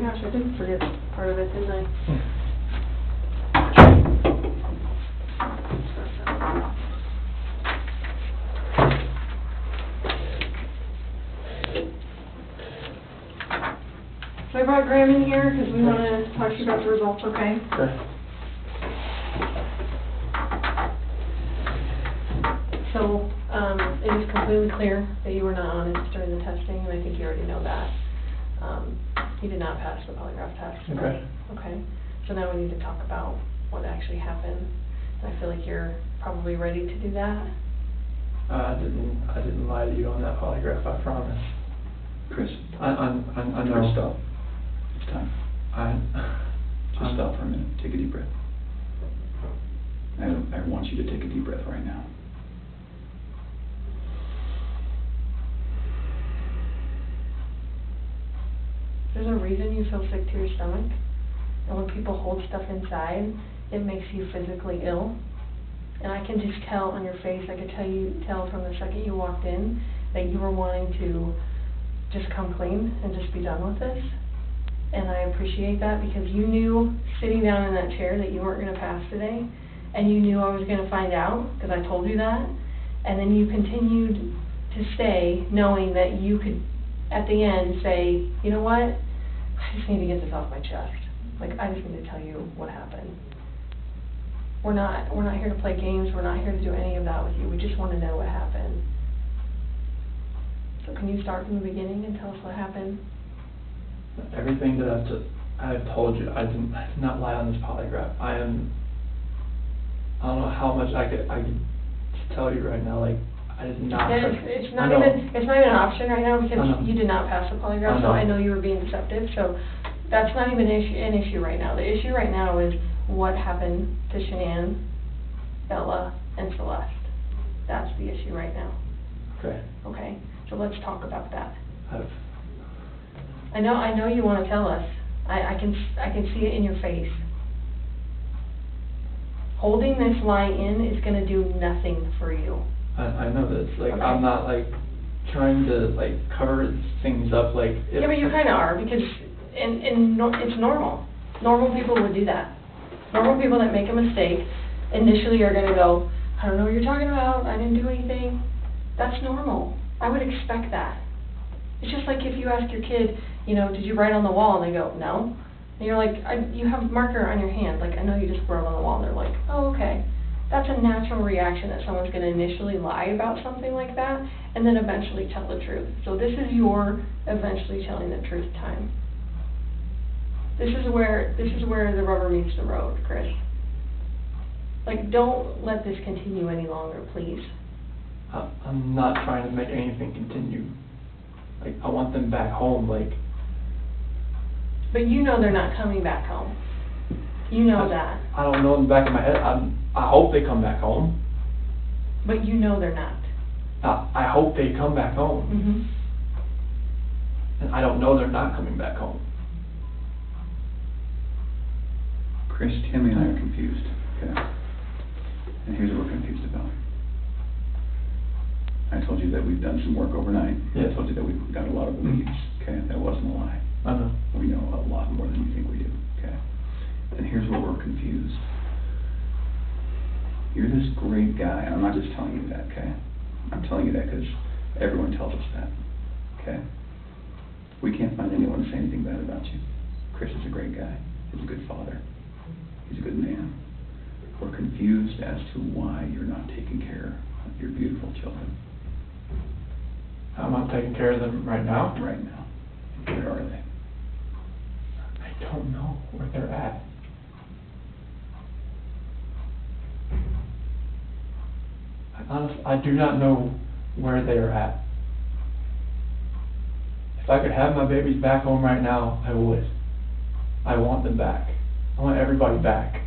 gosh, I did forget part of it, didn't I? So I brought Graham in here because we want to talk to you about the results, okay? Okay. So, it is completely clear that you were not honest during the testing, and I think you already know that. You did not pass the polygraph test. Okay. Okay. So now we need to talk about what actually happened. And I feel like you're probably ready to do that. I didn't lie to you on that polygraph, I promise. Chris, I know. Chris, stop. It's time. Just I'm stop for a minute. Take a deep breath. I want you to take a deep breath right now. There's a reason you feel sick to your stomach. And when people hold stuff inside, it makes you physically ill. And I can just tell on your face, I could tell from the second you walked in that you were wanting to just come clean and just be done with this. And I appreciate that because you knew sitting down in that chair that you weren't going to pass today, and you knew I was going to find out because I told you that. And then you continued to stay knowing that you could, at the end, say, you know what, I just need to get this off my chest. Like, I just need to tell you what happened. We're not here to play games. We're not here to do any of that with you. We just want to know what happened. So can you start from the beginning and tell us what happened? Everything that I have told you, I did not lie on this polygraph. I don't know how much I could tell you right now. Like, I did not. Yeah, it's not even an option right now because you did not pass the polygraph. So I know you were being deceptive. So that's not even an issue right now. The issue right now is what happened to Shanann, Bella, and Celeste. That's the issue right now. Okay. Okay. So let's talk about that. I know you want to tell us. I can see it in your face. Holding this lie in is going to do nothing for you. I know this. Like, okay. I'm not like trying to like cover things up. Like. Yeah, but you kind of are because it's normal. Normal people would do that. Normal people that make a mistake initially are going to go, I don't know what you're talking about. I didn't do anything. That's normal. I would expect that. It's just like if you ask your kid, you know, did you write on the wall? And they go, no. And you're like, you have a marker on your hand. Like, I know you just wrote on the wall. And they're like, oh, okay. That's a natural reaction that someone's going to initially lie about something like that and then eventually tell the truth. So this is your eventually telling the truth time. This is where the rubber meets the road, Chris. Like, don't let this continue any longer, please. I'm not trying to make anything continue. Like, I want them back home, like. But you know they're not coming back home. You know that. I don't know in the back of my head. I hope they come back home. But you know they're not. I hope they come back home. Mm-hmm. And I don't know they're not coming back home. Chris, Tammy and I are confused, okay? And here's what we're confused about. I told you that we've done some work overnight. Yeah. I told you that we've got a lot of leads, okay? That wasn't a lie. I know. We know a lot more than you think we do, okay? And here's where we're confused. You're this great guy, and I'm not just telling you that, okay? I'm telling you that because everyone tells us that, okay? We can't find anyone to say anything bad about you. Chris is a great guy. He's a good father. He's a good man. We're confused as to why you're not taking care of your beautiful children. I'm not taking care of them right now. Right now. Where are they? I don't know where they're at. Honestly, I do not know where they are at. If I could have my babies back home right now, I would. I want them back. I want everybody back.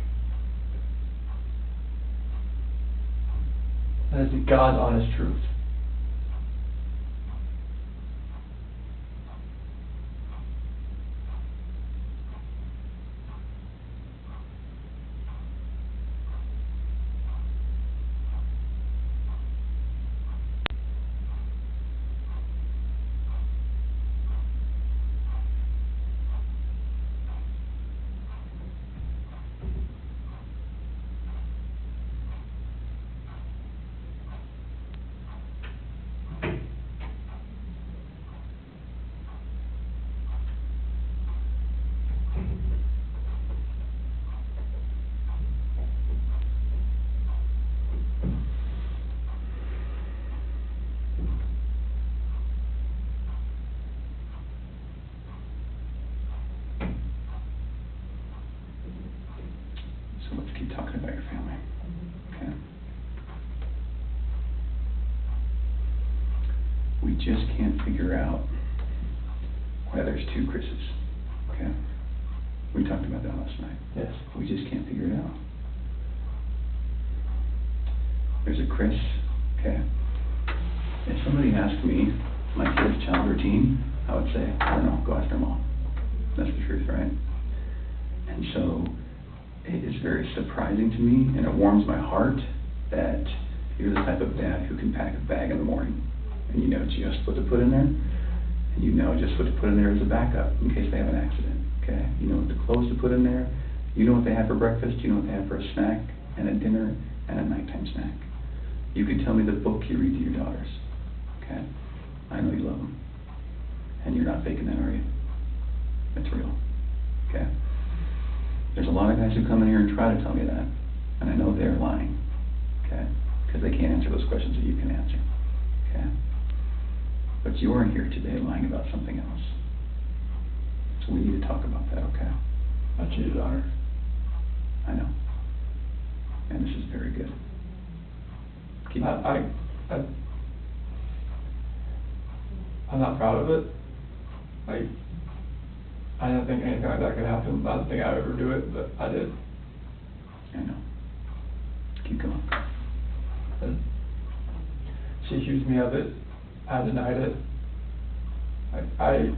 That is the God's honest truth. be talking about your family, okay? We just can't figure out why there's two Chris's, okay? We talked about that last night. Yes. We just can't figure it out. There's a Chris, okay? If somebody asked me my kid's child routine, I would say, I don't know, go ask their mom. That's the truth, right? And so it is very surprising to me, and it warms my heart that you're the type of dad who can pack a bag in the morning, and you know just what to put in there, and you know just what to put in there as a backup in case they have an accident, okay? You know what the clothes to put in there, you know what they have for breakfast, you know what they have for a snack, and a dinner, and a nighttime snack. You can tell me the book you read to your daughters, okay? I know you love them, and you're not faking that, are you? It's real, okay? There's a lot of guys who come in here and try to tell me that, and I know they're lying, okay? Because they can't answer those questions that you can answer, okay? But you are here today lying about something else. So we need to talk about that, okay? I cheated on her. I know. And this is very good. Keep I'm not proud of it. Like, I didn't think anything like that could happen. I didn't think I would ever do it, but I did. I know. Keep going. And she accused me of it. I denied it. I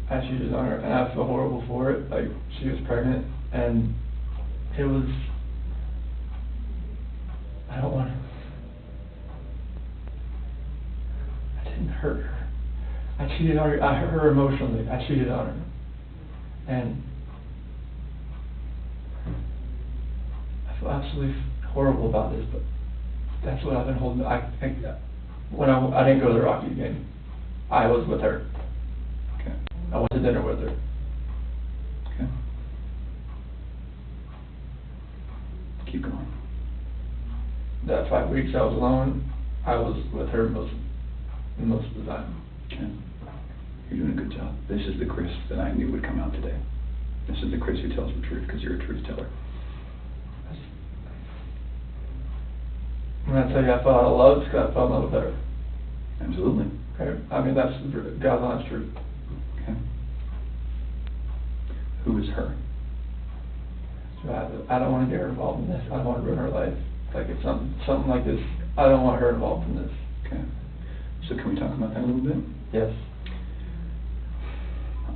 cheated on her, and I feel horrible for it. Like, she was pregnant, and it was, I don't want to, I didn't hurt her. I cheated on her. I hurt her emotionally. I cheated on her. And I feel absolutely horrible about this, but that's what I've been holding. When I didn't go to the Rockies game, I was with her. Okay. I went to dinner with her. Okay. Keep going. That 5 weeks I was alone, I was with her most of the time. Okay. You're doing a good job. This is the Chris that I knew would come out today. This is the Chris who tells the truth, because you're a truth teller. When I tell you I fell out of love, it's because I fell in love with her. Absolutely. Okay? I mean, that's God's honest truth. Okay. Who is her? So I don't want to get her involved in this. I don't want to ruin her life. Like, if something like this, I don't want her involved in this. Okay. So can we talk about that a little bit? Yes.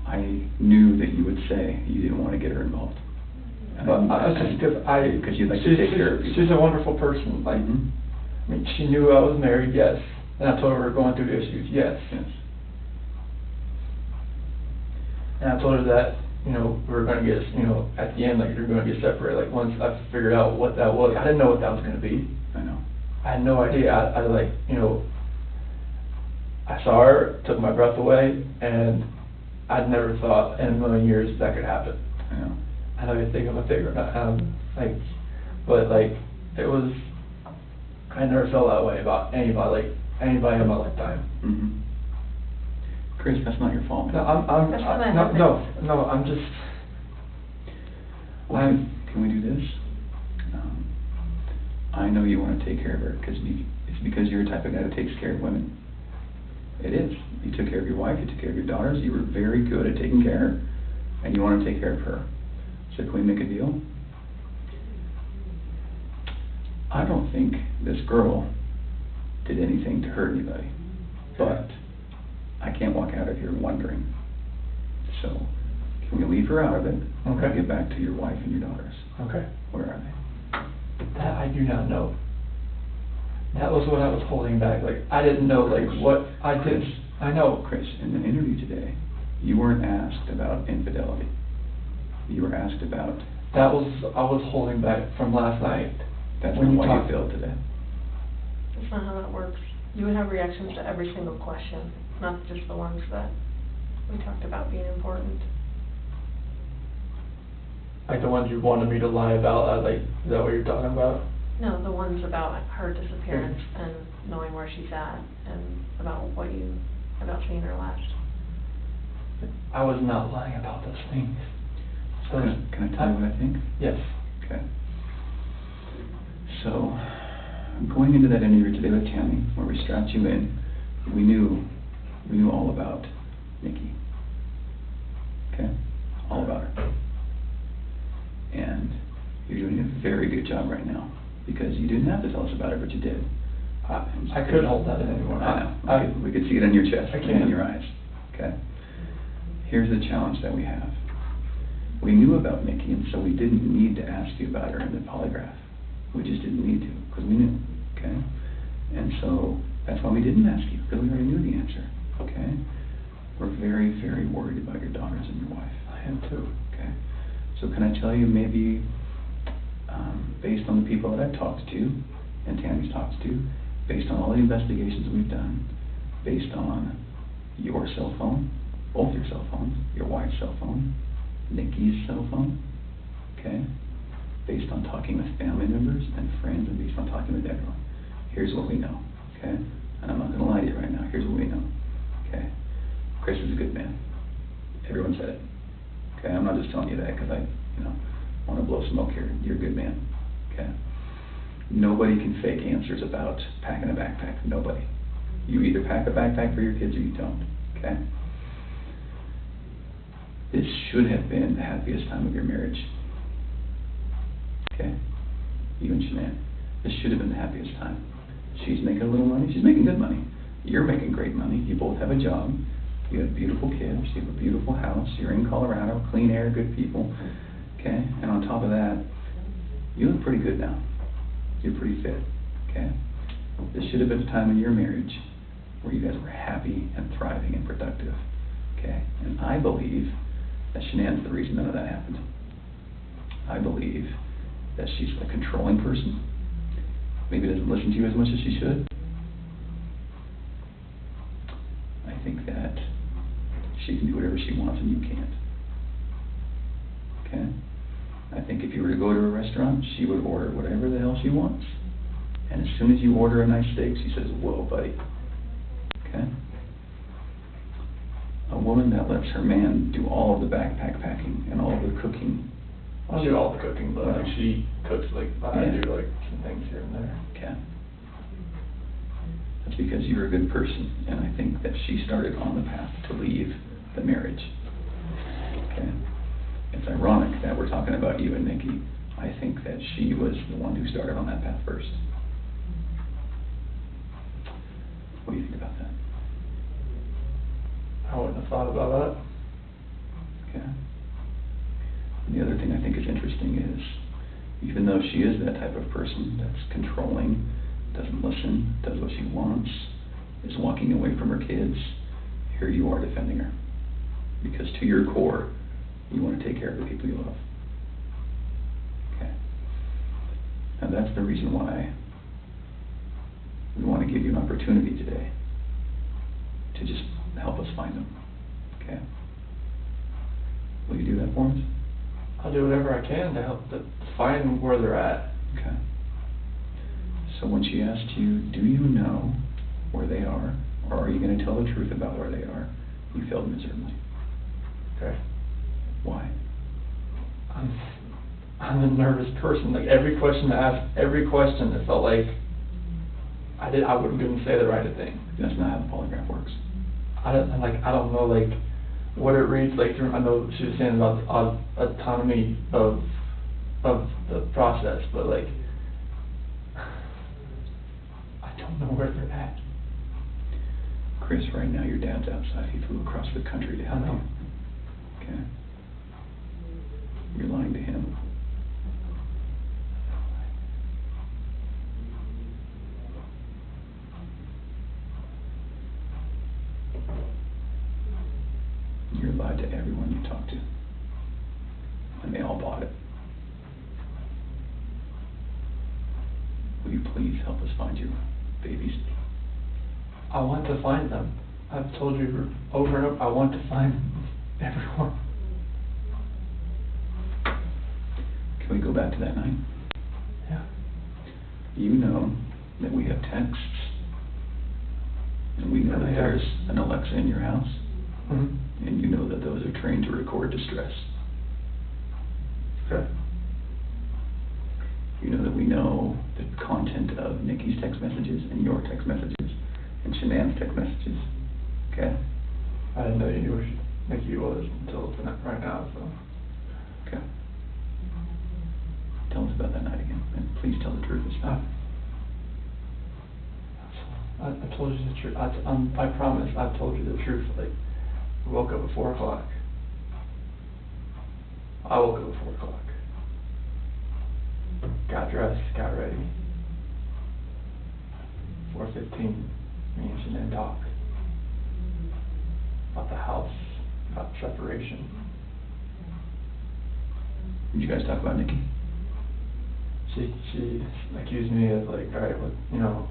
I knew that you would say you didn't want to get her involved. But just because you'd like to take care of people. She's a wonderful person. Like, Mm-hmm. I mean, she knew I was married, yes. And I told her we were going through issues, yes. Yes. And I told her that, you know, we were going to get, you know, at the end, like, you're going to get separated. Like, once I figured out what that was, I didn't know what that was going to be. I know. I had no idea. I like, you know, I saw her, took my breath away, and I'd never thought in a million years that could happen. I know. I know you think I'm a figure, like, but like, it was, I never felt that way about anybody in my lifetime. Mm-hmm. Chris, that's not your fault, man. No, I'm just, Well, can we do this? I know you want to take care of her, because it's because you're the type of guy that takes care of women. It is. You took care of your wife, you took care of your daughters, you were very good at taking care of her, and you want to take care of her. So can we make a deal? I don't think this girl did anything to hurt anybody, but I can't walk out of here wondering. So can we leave her out of it? Okay. And get back to your wife and your daughters. okay. Where are they? That I do not know. That was what I was holding back. Like, I didn't know, like, what I did. I know. Chris, in the interview today, you weren't asked about infidelity. You were asked about... I was holding back from last night. That's when not you why talked. you feel today. That's not how that works. You would have reactions to every single question, not just the ones that we talked about being important. Like the ones you wanted me to lie about, like, is that what you're talking about? No, the ones about her disappearance and knowing where she's at, and about seeing her last. I was not lying about those things. So, Can I tell you what I think? Yes. Okay. So, going into that interview today with Tammy, where we strapped you in, we knew all about Nikki. Okay? All about her. And you're doing a very good job right now, because you didn't have to tell us about it, but you did. I couldn't hold that in anymore. I know. We could see it on your chest I and can't. in your eyes. Okay? Here's the challenge that we have. We knew about Nikki, and so we didn't need to ask you about her in the polygraph. We just didn't need to, because we knew. Okay? And so that's why we didn't ask you, because we already knew the answer. Okay? We're very, very worried about your daughters and your wife. I am too. Okay? So can I tell you, maybe based on the people that I've talked to, and Tammy's talked to, based on all the investigations we've done, based on your cell phone, both your cell phones, your wife's cell phone, Nikki's cell phone, okay, based on talking with family members and friends, and based on talking with everyone, here's what we know, okay? And I'm not going to lie to you right now. Here's what we know, okay? Chris is a good man. Everyone said it, okay? I'm not just telling you that because I, want to blow smoke here. You're a good man, okay? Nobody can fake answers about packing a backpack. Nobody. You either pack a backpack for your kids or you don't, okay? This should have been the happiest time of your marriage, okay? You and Shanann. This should have been the happiest time. She's making a little money. She's making good money. You're making great money. You both have a job. You have beautiful kids. You have a beautiful house. You're in Colorado. Clean air, good people, okay? And on top of that, you look pretty good now. You're pretty fit, okay? This should have been a time in your marriage where you guys were happy and thriving and productive, okay? And I believe that Shanann's the reason none of that happened. I believe that she's a controlling person. Maybe doesn't listen to you as much as she should. I think that she can do whatever she wants and you can't. Okay? I think if you were to go to a restaurant, she would order whatever the hell she wants. And as soon as you order a nice steak, she says, whoa, buddy. Okay? A woman that lets her man do all of the backpack packing and all of the cooking. I'll do all the cooking, but like she cooks I Yeah. do like some things here and there. Okay. That's because you're a good person, and I think that she started on the path to leave the marriage. Okay. It's ironic that we're talking about you and Nikki. I think that she was the one who started on that path first. What do you think about that? I wouldn't have thought about that. Okay. And the other thing I think is interesting is, even though she is that type of person that's controlling, doesn't listen, does what she wants, is walking away from her kids, here you are defending her. Because to your core, you want to take care of the people you love. Okay. And that's the reason why we want to give you an opportunity today to just help us find them. Okay? Will you do that for us? I'll do whatever I can to help to find where they're at. Okay. So when she asked you, do you know where they are, or are you going to tell the truth about where they are, you failed miserably. Okay. Why? I'm a nervous person. Like every question I asked, every question, it felt like I wouldn't say the right thing. That's not how the polygraph works. I don't know like what it reads like through. I know she was saying about the autonomy of the process, but like I don't know where they're at. Chris, right now your dad's outside. He flew across the country to help I know. you. Okay? You're lying to him. You lied to everyone you talked to. And they all bought it. Will you please help us find your babies? I want to find them. I've told you over and over, I want to find everyone. Can we go back to that night? Yeah. You know that we have texts, and we know that there's an Alexa in your house, Mm-hmm. and you know that those are trained to record distress. Okay. You know that we know the content of Nikki's text messages and your text messages and Shanann's text messages, okay? I didn't know you knew where Nikki was until right now, so. Okay. Tell us about that night again, and please tell the truth this time. I told you the truth. I promise I told you the truth. Like, we woke up at 4 o'clock. I woke up at 4 o'clock. Got dressed, got ready. 4:15, me and Shanann talked about the house, about separation. Did you guys talk about Nikki? She accused me of like, all right, well, you know,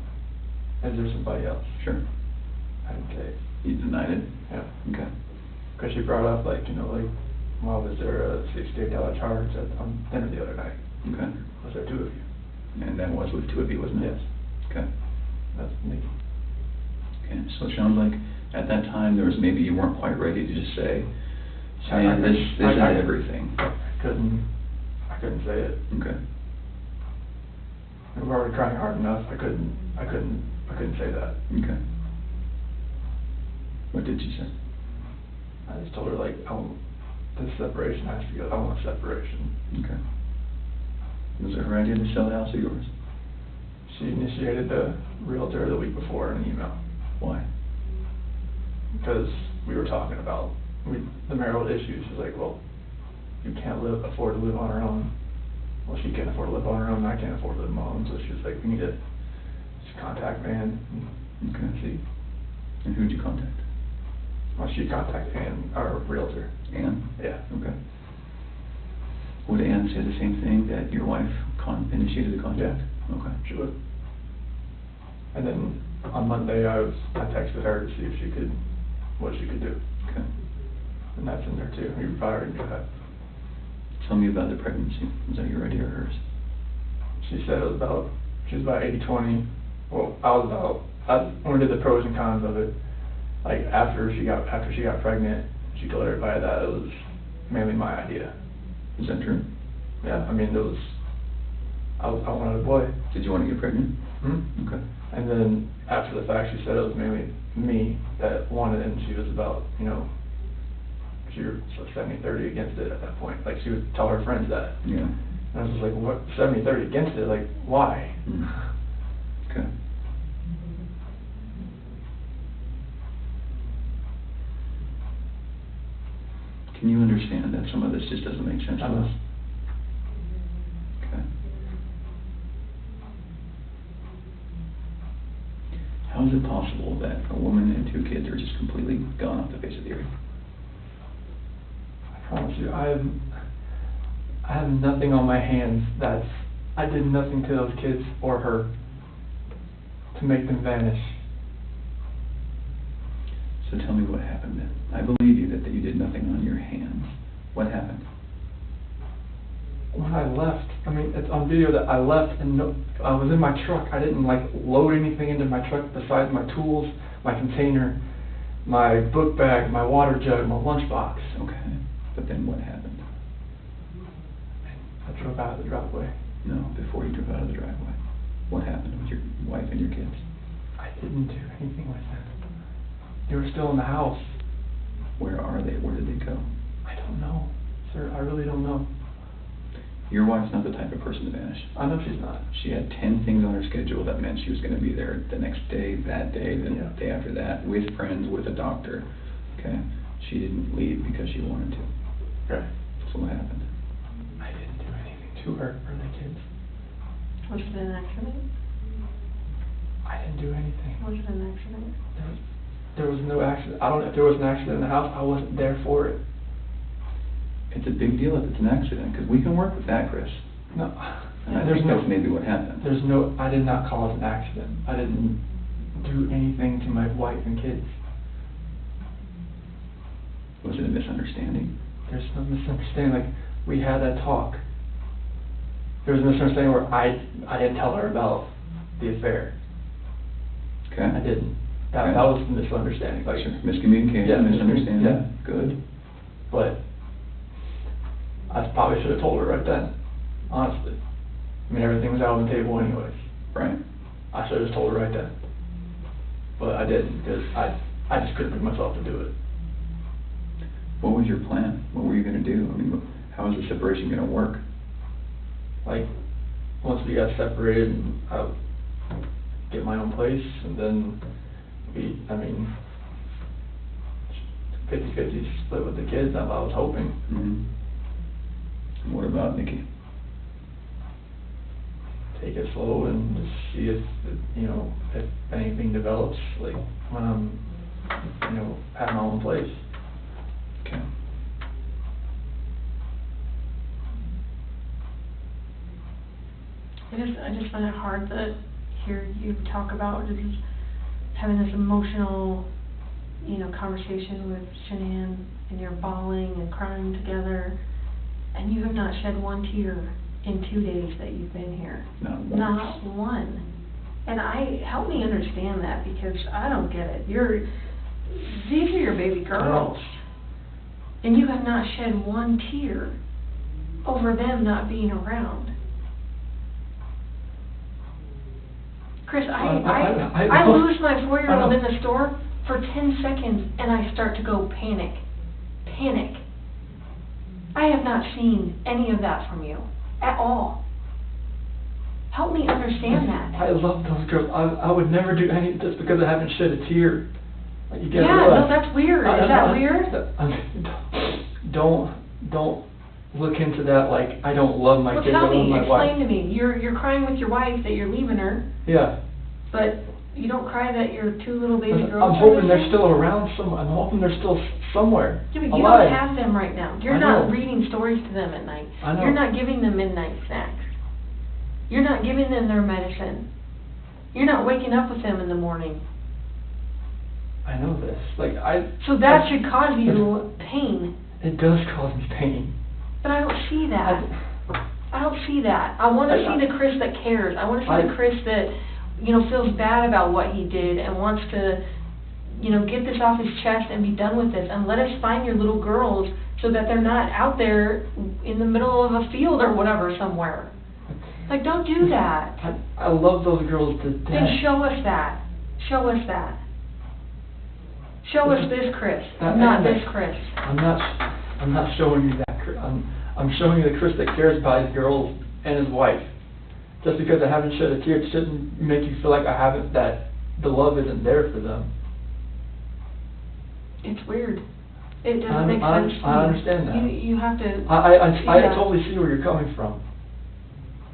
is there somebody else? Sure. I didn't say it. You denied it? Yeah. Okay. Because she brought up like, you know, like, well, was there a $68 charge on dinner the other night? Okay. Was there 2 of you? And that was with 2 of you, wasn't it? Yes. Okay. That's Nikki. Okay, so it sounds like at that time there was maybe you weren't quite ready to just say, I Shanann, this couldn't- I- is everything. I couldn't say it. Okay. We were already trying hard enough. I couldn't say that. Okay. What did you say? I just told her like, this separation has to go. I want separation. Okay. Was it her idea to sell the house or yours? She initiated the realtor the week before in an email Why? because we were talking about the marital issues. She's like, well, you can't afford to live on her own. Well, she can't afford to live on her own, and I can't afford to live on my own. So she was like, we need to just contact Van and Okay. see. And who'd you contact? Well, she contacted Ann, our realtor. Ann? Yeah. Okay. Would Ann say the same thing, that your wife initiated the contact? Yeah. Okay. She would. And then on Monday, I texted her to see if what she could do. Okay. And that's in there too. You probably already knew that. Tell me about the pregnancy. Was that your idea or hers? She said she was about 80-20. Well, when we did the pros and cons of it, like after she got pregnant, she told everybody that it was mainly my idea. Is that true? Yeah, I mean, I wanted a boy. Did you want to get pregnant? Hmm? Okay. And then after the fact, she said it was mainly me that wanted it, and she was about, you know, she was 70-30 against it at that point. Like, she would tell her friends that. Yeah. And I was just like, what, 70-30 against it? Like, why? Mm. Okay. Can you understand that some of this just doesn't make sense to us? Okay. How is it possible that a woman and 2 kids are just completely gone off the face of the earth? I promise you, I have nothing on my hands I did nothing to those kids or her to make them vanish. So tell me what happened then. I believe you that you did nothing on your hands. What happened? When I left, I mean, it's on video that I left and I was in my truck. I didn't like load anything into my truck besides my tools, my container, my book bag, my water jug, my lunchbox. Okay. But then what happened? I drove out of the driveway. No, before you drove out of the driveway. What happened with your wife and your kids? I didn't do anything with them. They were still in the house. Where are they? Where did they go? I don't know, sir. I really don't know. Your wife's not the type of person to vanish. I know she's not. She had 10 things on her schedule that meant she was going to be there the next day, that day, the Yeah. day after that, with friends, with a doctor. Okay? She didn't leave because she wanted to. Okay. So what happened? I didn't do anything to her or the kids. Was it an accident? I didn't do anything. Was it an accident? There was no accident. I don't know if there was an accident in the house. I wasn't there for it. It's a big deal if it's an accident, because we can work with that, Chris. No. And I think that's maybe what happened. I did not cause an accident. I didn't do anything to my wife and kids. Was it a misunderstanding? There's no misunderstanding. Like, we had that talk. There was a misunderstanding where I didn't tell her about the affair. Okay. I didn't. That Okay. was the misunderstanding. Like, Sure. Miscommunication, yeah, misunderstanding. yeah. Good. But I probably should have told her right then, honestly. I mean, everything was out on the table anyways. Right. I should have just told her right then. But I didn't, because I just couldn't bring myself to do it. What was your plan? What were you gonna do? I mean, how was the separation gonna work? Like, once we got separated, I would get my own place, and then I mean, 50-50 split with the kids, that's what I was hoping. Mm-hmm. And what about Nikki? Take it slow and just see if, if anything develops, like, when I'm, at my own place. Okay. I just find it hard to hear you talk about just having this emotional, conversation with Shanann, and you're bawling and crying together, and you have not shed one tear in 2 days that you've been here. Not once. Not one. And help me understand that, because I don't get it. These are your baby girls, and you have not shed one tear over them not being around. Chris, I lose my 4-year-old in the store for 10 seconds, and I start to go panic. Panic. I have not seen any of that from you at all. Help me understand that. I love those girls. I would never do any just because I haven't shed a tear. Like, you get no, that's weird. Is that weird? Don't look into that like I don't love my kids. Well, tell me, I love my wife. explain to me. You're crying with your wife that you're leaving her. Yeah. But you don't cry that your 2 little baby girls I'm are hoping they're missing? still around somewhere. I'm hoping they're still somewhere. Yeah, but you alive. don't have them right now. You're I not know. reading stories to them at night. I know. You're not giving them midnight snacks. You're not giving them their medicine. You're not waking up with them in the morning. I know this. So that should cause you pain. It does cause me pain. But I don't see that. I don't see that. I want to see the Chris that cares. I want to see the Chris that, feels bad about what he did and wants to, get this off his chest and be done with this. And let us find your little girls so that they're not out there in the middle of a field or whatever somewhere. Like, don't do that. I love those girls to death. Then show us that. Show us that. Show us this Chris, not this Chris. I'm not showing you that Chris. I'm showing you the Chris that cares about his girls and his wife. Just because I haven't shed a tear, it shouldn't make you feel like that the love isn't there for them. It's weird. It doesn't make sense to me. I understand that. You have to. I totally see where you're coming from.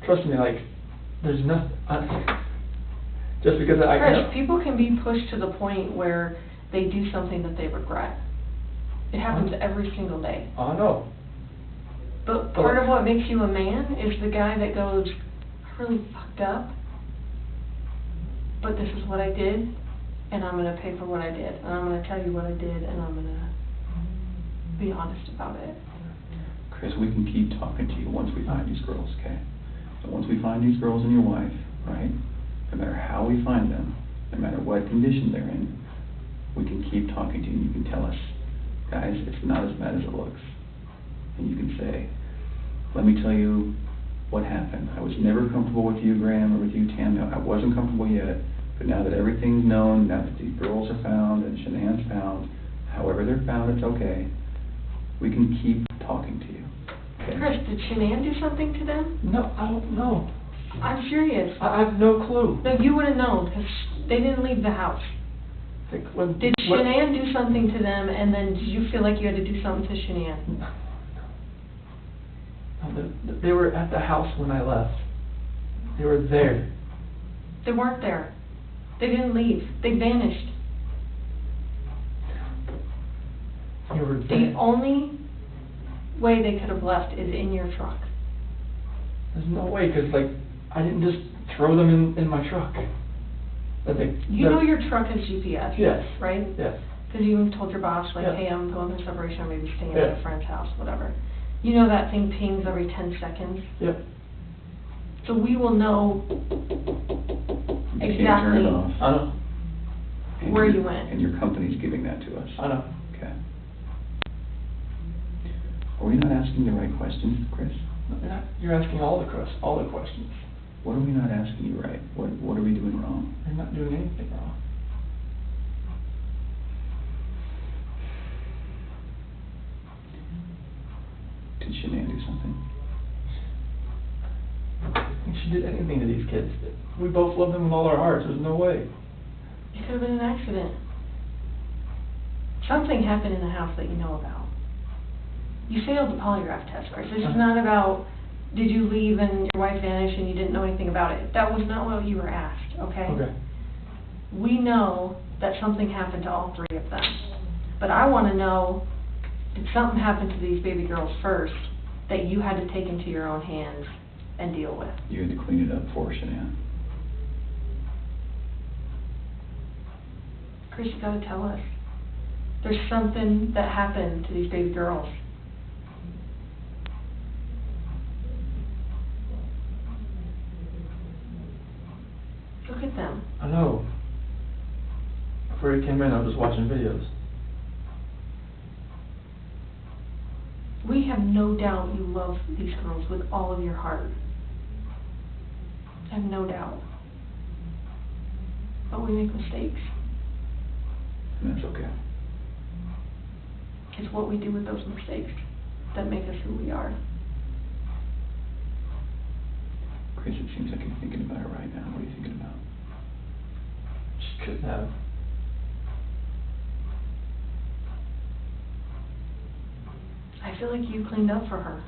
Trust me, there's nothing. Just because Chris, people can be pushed to the point where they do something that they regret. It happens every single day. I know. But part of what makes you a man is the guy that goes, I really fucked up, but this is what I did, and I'm going to pay for what I did, and I'm going to tell you what I did, and I'm going to be honest about it. Chris, we can keep talking to you once we find these girls, okay? So once we find these girls and your wife, right, no matter how we find them, no matter what condition they're in, we can keep talking to you, and you can tell us, guys, it's not as bad as it looks. And you can say, let me tell you what happened. I was never comfortable with you, Graham, or with you, Tam. No, I wasn't comfortable yet, but now that everything's known, now that these girls are found and Shanann's found, however they're found, it's okay. We can keep talking to you. Okay? Chris, did Shanann do something to them? No, I don't know. I'm serious. I have no clue. No, you would have known, because they didn't leave the house. Did Shanann do something to them, and then did you feel like you had to do something to Shanann? No, they were at the house when I left. They were there. They weren't there. They didn't leave. They vanished. They were there. The only way they could have left is in your truck. There's no way, because, I didn't just throw them in my truck. You know your truck has GPS, yes, right? Yes. Because you even told your boss, Yeah. hey, I'm going through separation, I'm maybe staying Yeah. at a friend's house, whatever. You know that thing pings every 10 seconds? Yep. So we will know You can't turn it off. I know. And where your- you went. And your company's giving that to us. I know. Okay. Are we not asking the right questions, Chris? You're asking all the questions. What are we not asking you right? What are we doing wrong? You're not doing anything wrong. Did Shanann do something? If she did anything to these kids, we both love them with all our hearts. There's no way. It could have been an accident. Something happened in the house that you know about. You failed the polygraph test, Chris. This is not about, did you leave and your wife vanished and you didn't know anything about it. That was not what you were asked, okay? Okay. We know that something happened to all three of them. But I want to know, did something happen to these baby girls first that you had to take into your own hands and deal with? You had to clean it up for Shanann. Chris, you gotta tell us. There's something that happened to these baby girls. Look at them. I know. Before you came in, I was watching videos. We have no doubt you love these girls with all of your heart. I have no doubt. But we make mistakes. And that's okay. It's what we do with those mistakes that make us who we are. Chris, it seems like you're thinking about it right now. What are you thinking about? She couldn't have. I feel like you cleaned up for her.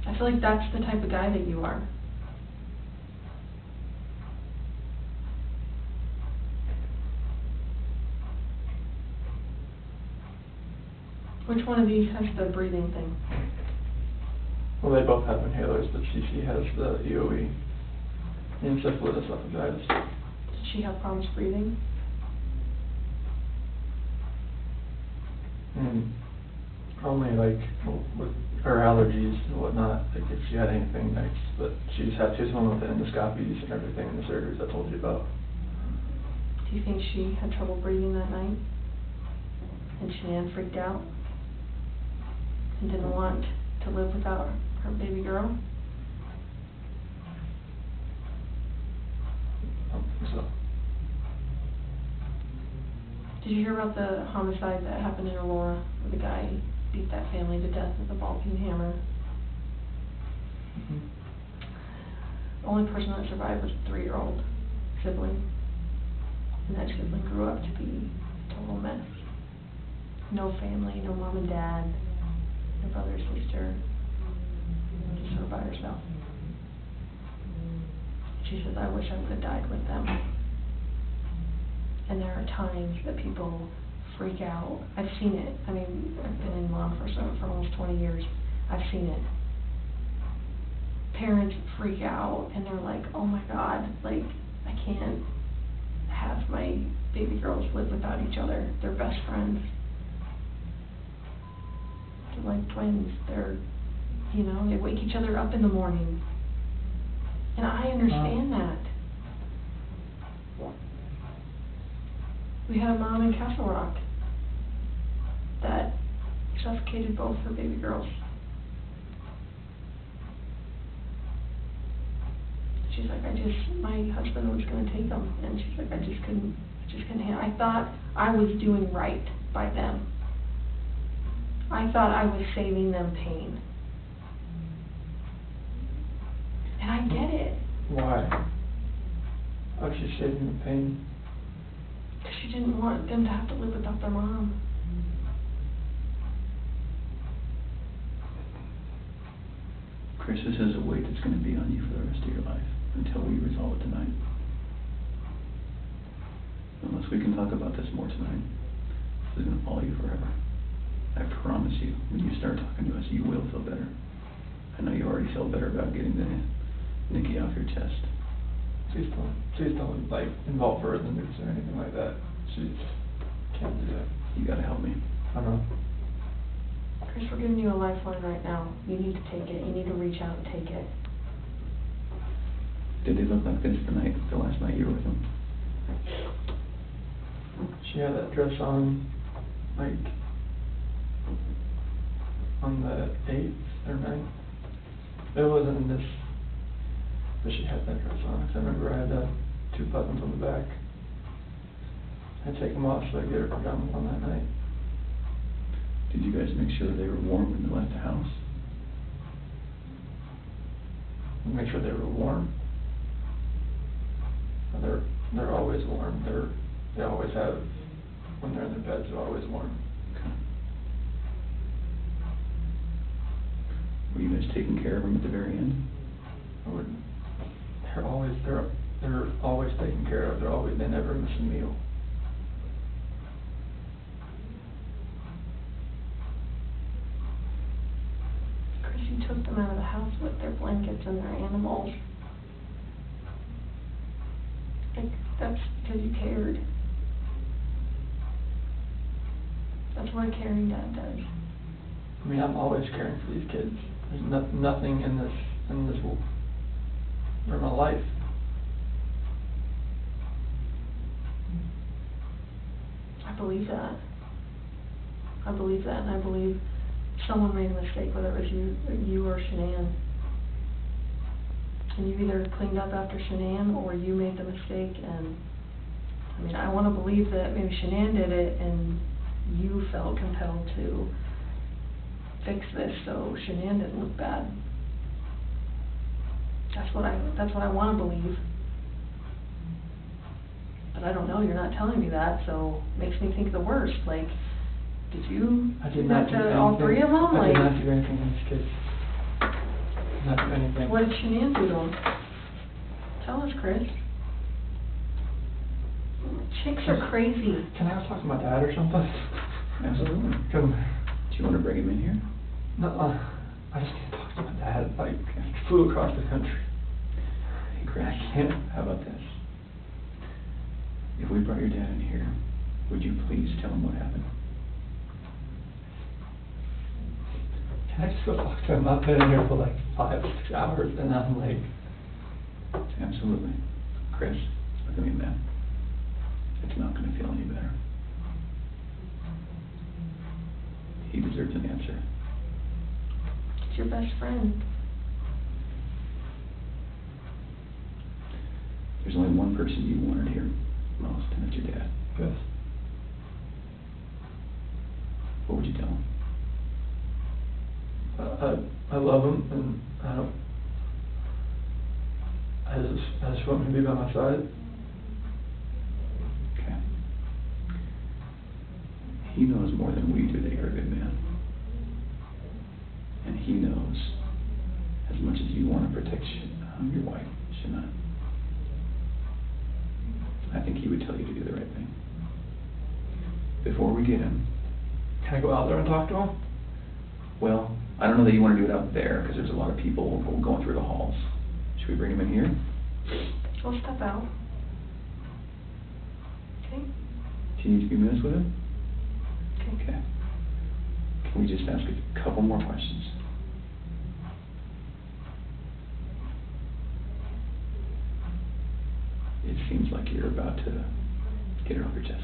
I feel like that's the type of guy that you are. Which one of these has the breathing thing? Well, they both have inhalers, but Cece has the EOE, encephalitis esophagitis. Does she have problems breathing? And only like with her allergies and whatnot, like if she had anything next, but she's home with the endoscopies and everything and the surgeries I told you about. Do you think she had trouble breathing that night? And Shanann freaked out? And didn't want to live without her baby girl? I don't think so. Did you hear about the homicide that happened in Aurora, where the guy beat that family to death with a ball-peen hammer? Mm-hmm. The only person that survived was a 3-year-old sibling. And that sibling grew up to be a total mess. No family, no mom and dad, no brother or sister, just her by herself. She says, I wish I would have died with them. And there are times that people freak out. I've seen it. I mean, I've been in law enforcement for almost 20 years. I've seen it. Parents freak out and they're like, oh my God, like, I can't have my baby girls live without each other. They're best friends. They're like twins. They're, you know, they wake each other up in the morning. And I understand that. We had a mom in Castle Rock that suffocated both her baby girls. She's like, my husband was going to take them, and she's like, I just couldn't handle. I thought I was doing right by them. I thought I was saving them pain. And I get it. Why? How's she saving them pain? Because she didn't want them to have to live without their mom. Chris, this is a weight that's going to be on you for the rest of your life until we resolve it tonight. Unless we can talk about this more tonight, this is going to follow you forever. I promise you, when you start talking to us, you will feel better. I know you already feel better about getting the Nikki off your chest. Please don't like involve her in the news or anything like that. She can't do that. You gotta help me. I know. Chris, we're giving you a lifeline right now. You need to take it. You need to reach out and take it. Did they look like this the last night you were with them? She had that dress on, like, on the 8th or 9th. It wasn't in this, but she had that dress on, 'cause I remember I had 2 buttons on the back. I'd take them off so I'd get her pajamas on that night. Did you guys make sure that they were warm when they left the house? Make sure they were warm. They're always warm. They always have, when they're in their beds, they're always warm. Okay. Were you guys taking care of them at the very end? They're always taken care of. They never miss a meal. Chris, you took them out of the house with their blankets and their animals. Like, that's because you cared. That's what a caring dad does. I mean, I'm always caring for these kids. There's nothing in this for my life. I believe that. I believe that, and I believe someone made a mistake, whether it was you or Shanann. And you either cleaned up after Shanann or you made the mistake, and I mean, I want to believe that maybe Shanann did it and you felt compelled to fix this so Shanann didn't look bad. That's what I want to believe. But I don't know, you're not telling me that, so it makes me think the worst. Like, did you I do did that not do to anything. all 3 of them? I did Like, not do anything to these kids. Not do anything. what did Shanann do to them? Tell us, Chris. Chicks are crazy. Can I go talk to my dad or something? Absolutely. Come. Do you want to bring him in here? No, I just need to talk to my dad. Like, I flew across the country. Hey, Chris, I can't. how about this? If we brought your dad in here, would you please tell him what happened? Can I just go talk to him? I've been in here for like 5 or 6 hours, and I'm like, Absolutely. Chris, look at me, man. It's not going to feel any better. He deserves an answer. It's your best friend. There's only one person you wanted here most, and it's your dad. yes. What would you tell him? I love him, and I just want him to be by my side. Okay. He knows more than we do that you're a good man. And he knows as much as you want to protect your wife, Shanann. I think he would tell you to do the right thing. Before we get him, Can I go out there and talk to him? well, I don't know that you want to do it out there because there's a lot of people going through the halls. Should we bring him in here? We'll step out. Okay? Do you need a few minutes with him? Okay. Okay. Can we just ask a couple more questions? It seems like you're about to get it off your chest.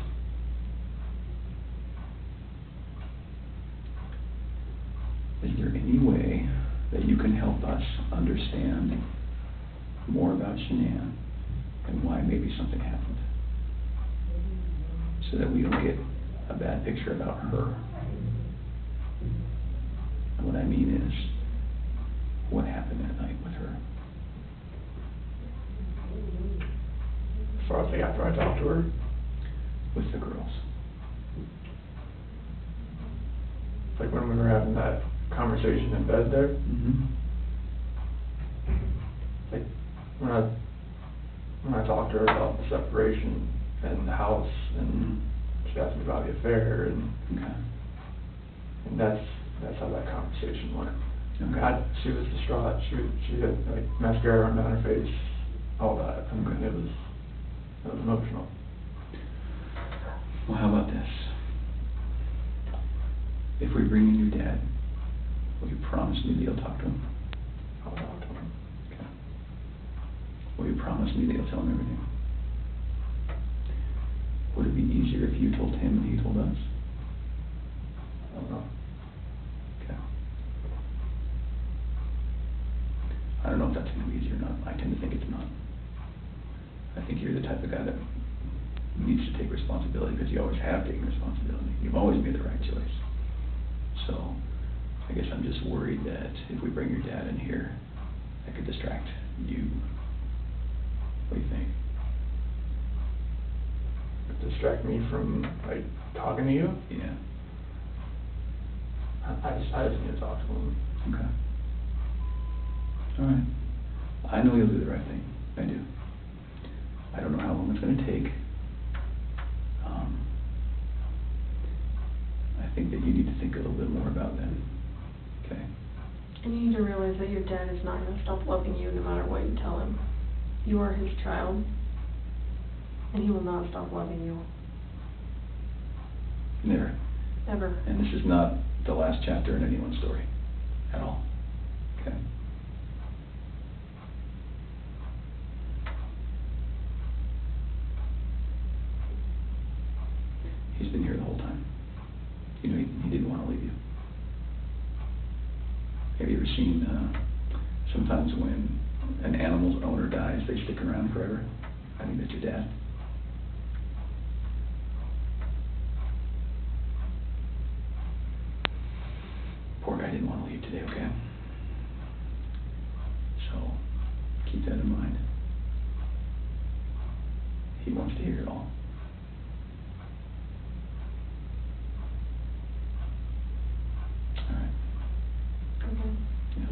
Is there any way that you can help us understand more about Shanann and why maybe something happened? So that we don't get a bad picture about her. And what I mean is, what happened that night with her? As far as like after I talked to her, With the girls? like when we were having that conversation in bed there, Mm-hmm. like when I talked to her about the separation and the house, and she asked me about the affair, and Okay. that's how that conversation went. Okay. She was distraught. She had like mascara running down her face, all that. I mean, it was emotional. Well, how about this? If we bring in your dad, will you promise me that you'll talk to him? I'll talk to her. Okay. Will you promise me that you'll tell him everything? Would it be easier if you told him and he told us? I don't know. Okay. guy that needs to take responsibility, because you always have taken responsibility. You've always made the right choice. So, I guess I'm just worried that if we bring your dad in here, that could distract you. What do you think? Distract me from, like, talking to you? Yeah. I just need to talk to him. Okay. All right. I know you'll do the right thing. I do. I don't know how long it's going to take. I think that you need to think a little bit more about that. Okay? And you need to realize that your dad is not going to stop loving you no matter what you tell him. You are his child, and he will not stop loving you. Never. Ever. And this is not the last chapter in anyone's story. At all. Okay? He's been here the whole time. You know, he didn't want to leave you. Have you ever seen, sometimes when an animal's owner dies, they stick around forever? I think that's your dad. Poor guy didn't want to leave today, okay? So, keep that in mind. He wants to hear it all. All right. Okay. Yeah.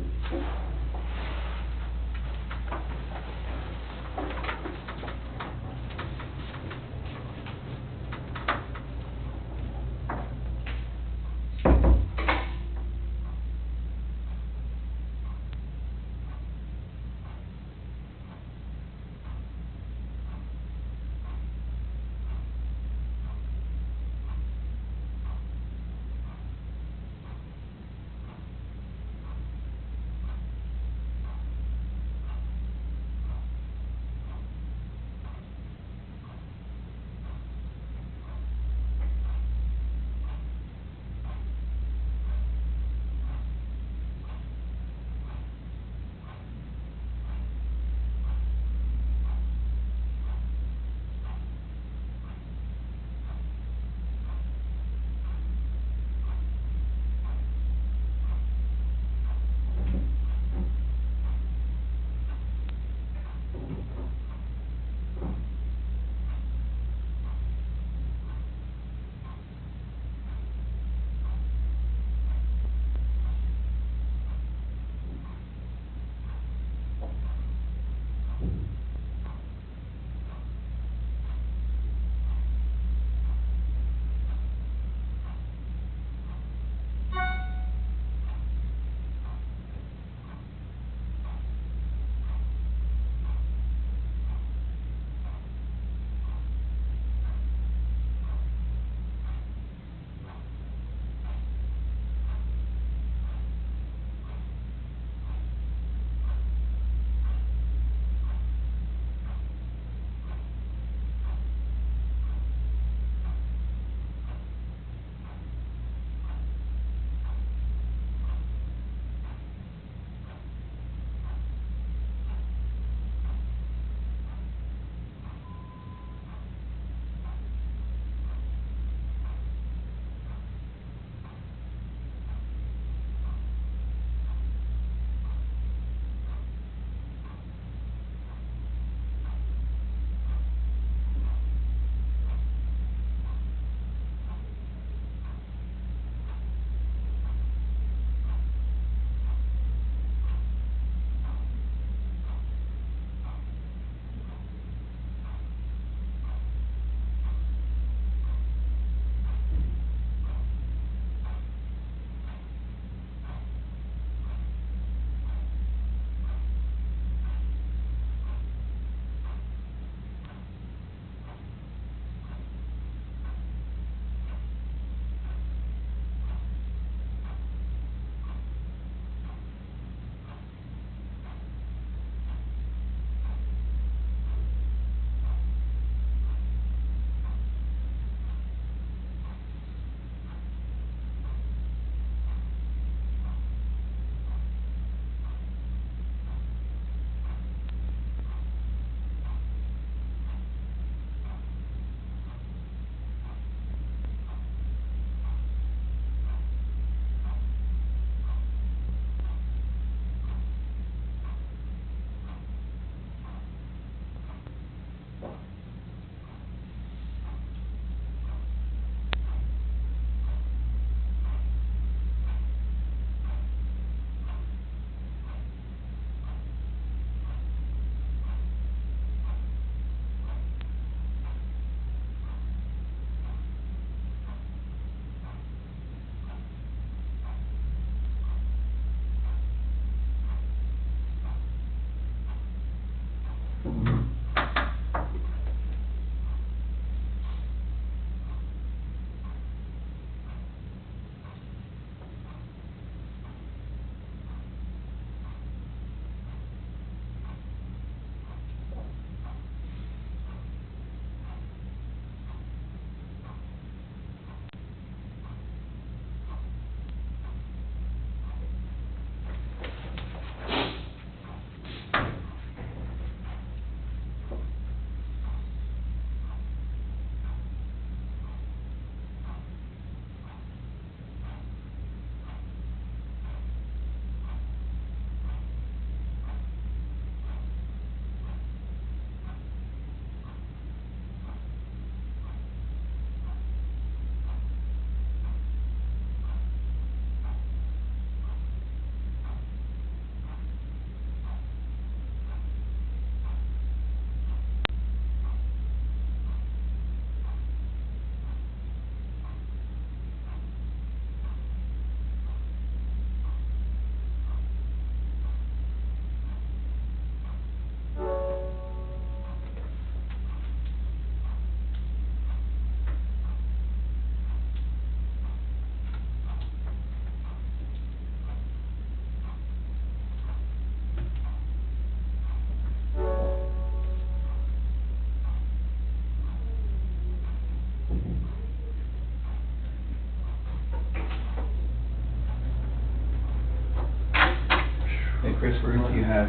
Chris, we're gonna let you have,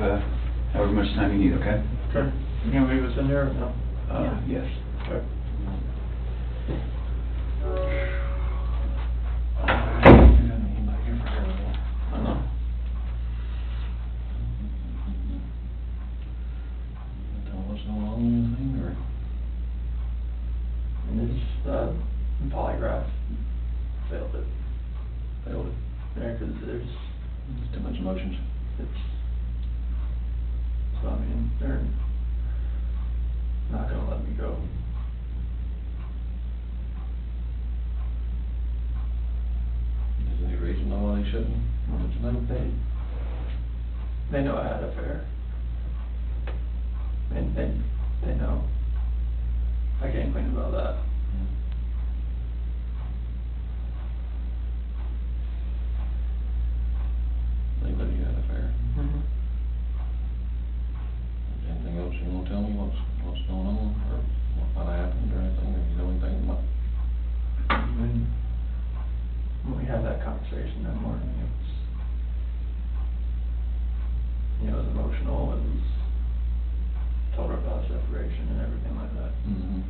however much time you need, okay? Okay. You gonna leave us in there or no? Yes. Okay. I know. Tell us no long anything, or? And this, polygraph failed it. Failed it. Yeah, 'cause there's, There's too much emotions. so I mean, they're not gonna let me go. Is there any reason why they shouldn't? Well, it's not They know I had an affair. And they know. I can't complain about that. They let you have an affair. Mm-hmm. Anything else you wanna tell me, what's going on, or what happened, or anything, or you know anything about? When we had that conversation that morning, it was emotional, it was, told her about separation and everything like that. Mm-hmm.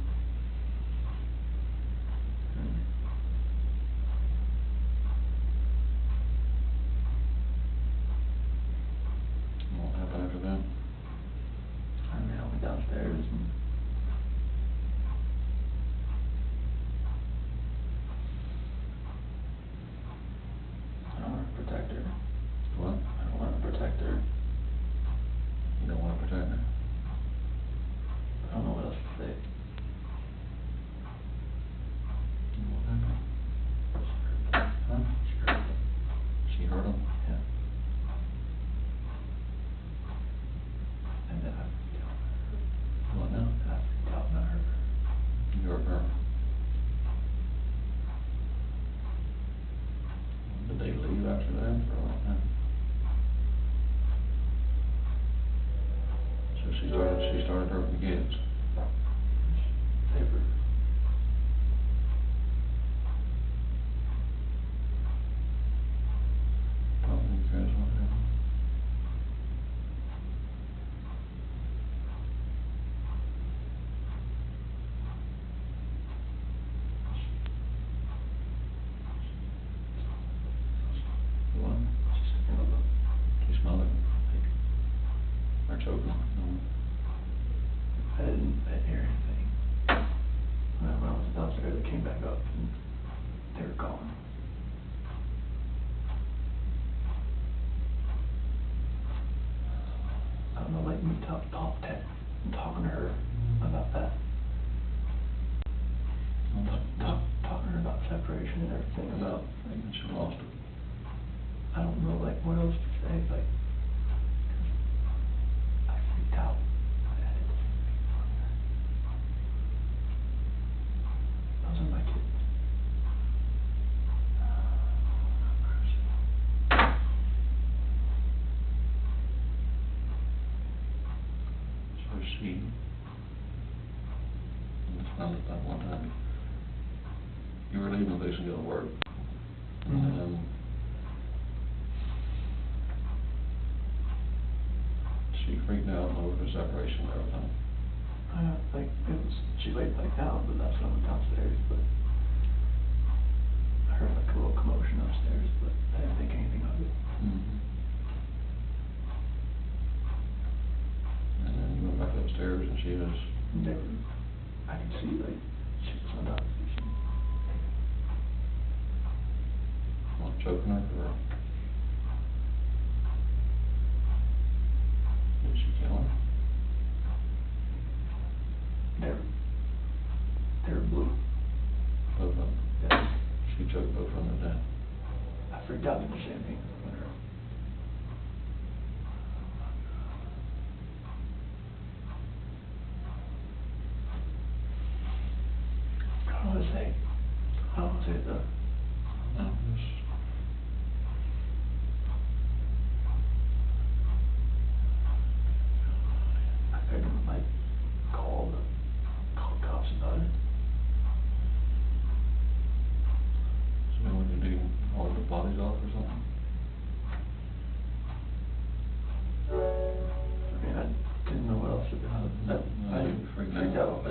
And What happened after that? I mean, I went downstairs and I don't want to protect her. What? I don't want to protect her. You don't wanna protect her? I don't know what else to say. What happened? Huh? She hurt him? Yeah. And then I freaked out. What now? And I freaked out and I hurt her. You hurt her? Did they leave after that, or what? Huh? So she started hurting the kids? They were, Probably because what happened? What? She smelled it? Or choking? No. I didn't hear anything. And then when I was downstairs, I came back up and they were gone. I don't know, like me talking to her about that. Talking to her about separation and everything, about, like, And she lost it. I don't know, like, what else to say, like, 'cause I freaked out. I didn't see people on there. Those are my kids. So she, it's not that one time, you were leaving this and go to work, and Mhm. then she freaked out over the separation and everything. Like, she laid back down, but that's when I went downstairs, but I heard like a little commotion upstairs, but I didn't think anything of it. Mm-hmm. And then you went back upstairs and she was, I could see, like, she was on top of me. what, choking her, or did she kill her? They were blue. Both of them? Yeah. She choked both of them to death. I freaked out at the same thing. I don't know what to say. I don't know what to say though. No, just, I couldn't, like, call cops about it. so then what did you do, order the bodies off or something?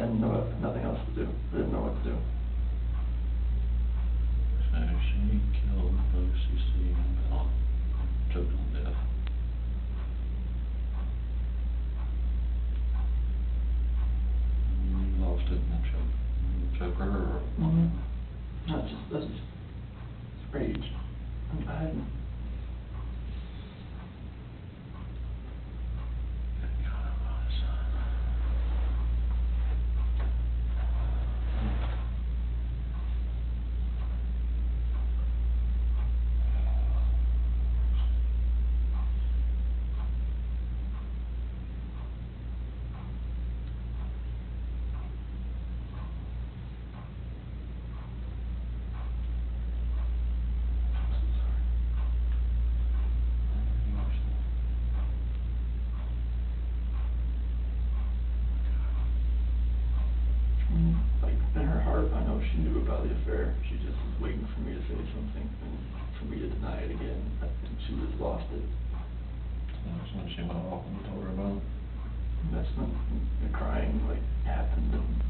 didn't know, nothing else to do, didn't know what to do. So she killed Lucy, Steve, and Bella, choked them to death. You lost it in the choke her or? That's just rage. I hadn't. Like, in her heart, I know she knew about the affair. She just was waiting for me to say something and for me to deny it again. I think she just lost it. That's when she went off and told her about it. And that's when the crying, like, happened and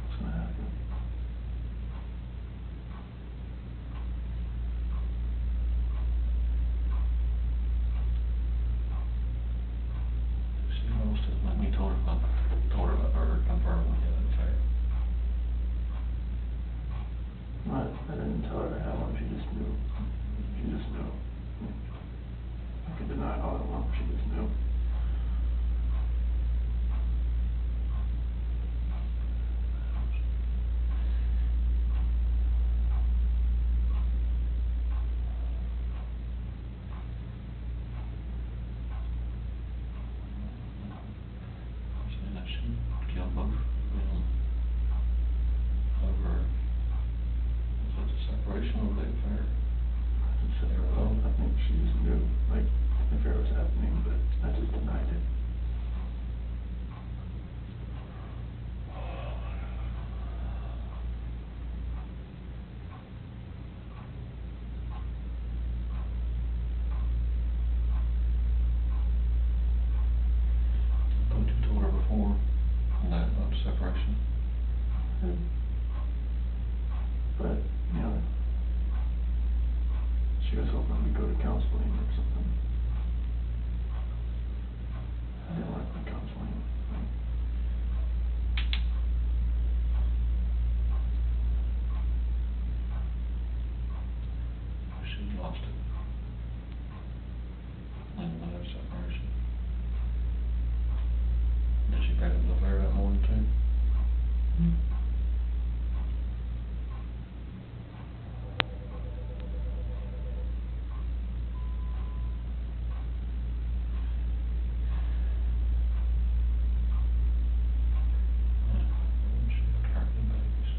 that's what happened. She lost it when we told her about her confirming the affair. I didn't tell her how long, she just knew. She just knew. I could deny it all I want, she just knew. Saying that she killed both of them over, was it the separation or the affair? I didn't say her well, I think she just knew, like, the affair was happening, but I just denied it. But you told her before, that about the separation. But, you know, she was hoping we'd go to counseling or something. I didn't like the counseling. Like, She lost it. And the separation. Did she break up the affair that morning too? She carried the babies.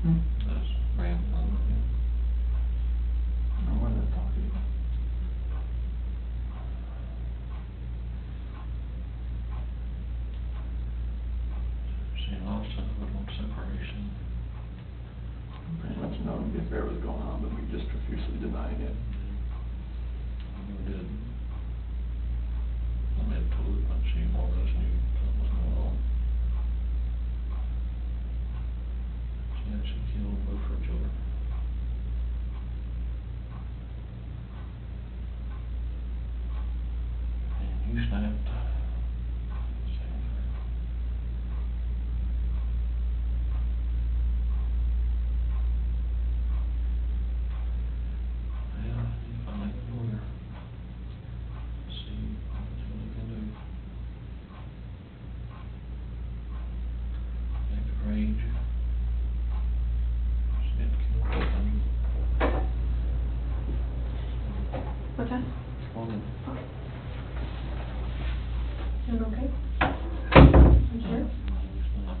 That's rambling. I don't want to talk to you. Seen lots of it on separation. Pretty much known the affair was going on, but we just profusely denying it. We did. I mean, totally, but she more or less knew something was going on. She actually killed both her children. And you snapped. Same her. Well, you find a lawyer. See what you can do. Next range. Snip kill something. What's that? Woman. You okay? You sure? No, it's not.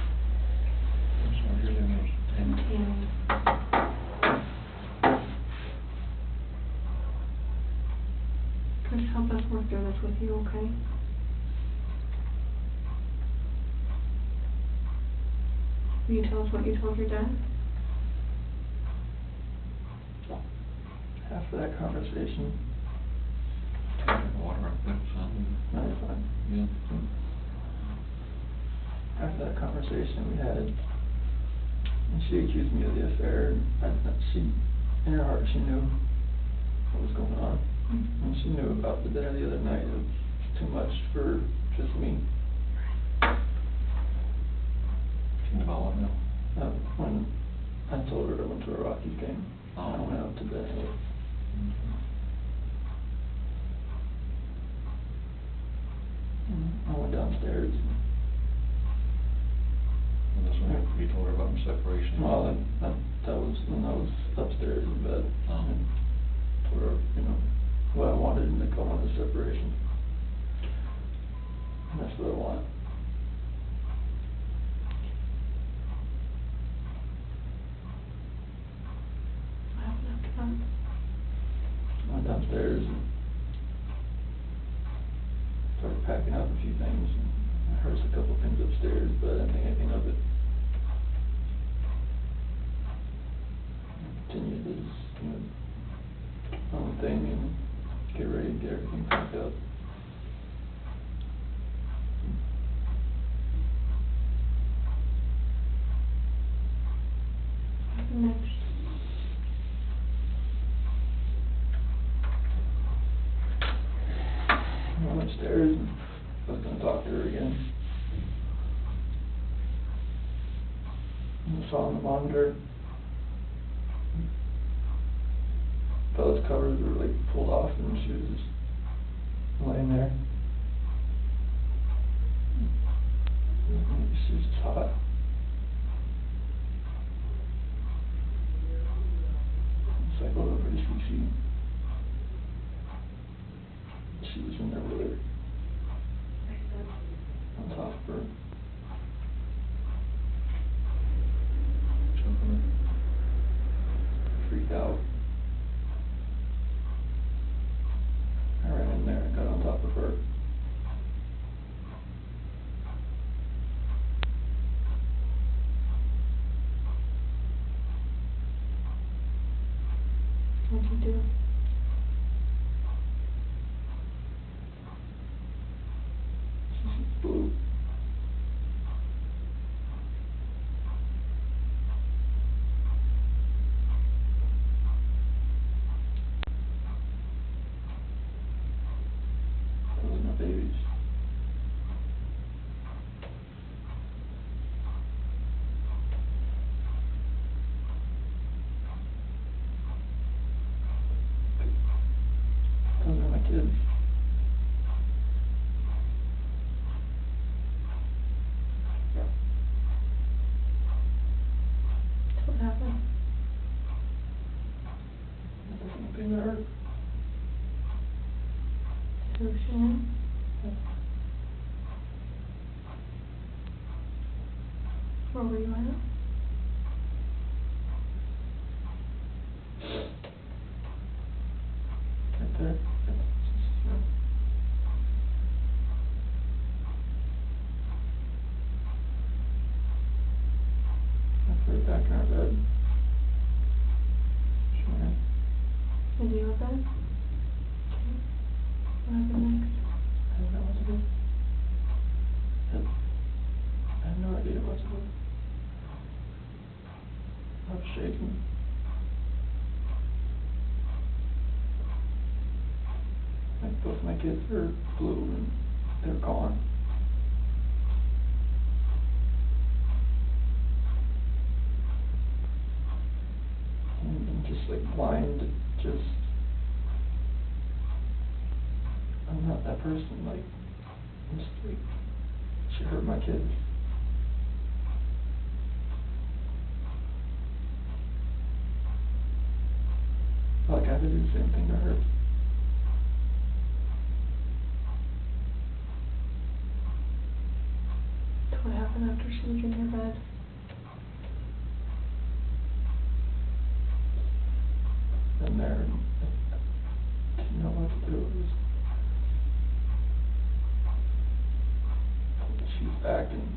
I'm sorry, your name was Tammy. Tammy. Chris, help us work through this with you, okay? Will you tell us what you told your dad? After that conversation, Take water up there, something. no, you're fine. Yeah. After that conversation we had, and she accused me of the affair, she, in her heart, she knew what was going on. And she knew about the dinner the other night. It was too much for just me. She knew about what now? When I told her I went to a Rockies game, Oh. I went out to bed. I went downstairs. And that's when you told her about the separation. Well, that was when I was upstairs in bed. Oh. And told her, you know, what I wanted, and I wanted a separation. And that's what I want. What happened after that? I went downstairs and started packing up a few things. And I heard a couple things upstairs, but I didn't think anything of it. I continued to just, you know, own thing and get ready to get everything packed up. What happened next? I went upstairs and I was going to talk to her again. And I saw on the monitor, Bella's covers were like pulled off and she was just laying there. She was just hot. Cycled over to CC. She was in there with her. On top of her. Choking Freaked out. I ran in there and got on top of her. What'd you do? She just blew. Those are my babies. Yeah. Where were you at? Right there. I put it back in our bed. Sure. Is you okay? Okay. What happened next? I don't know what to do. I have no idea what to do. I'm shaking. Like both my kids are blue and they're gone. And I'm just like blind, just, I'm not that person, like, I'm just like, she hurt my kids. Like I had to do the same thing to her. So what happened after she was in your bed? In there, and I didn't know what to do. It was, pulled the sheets back and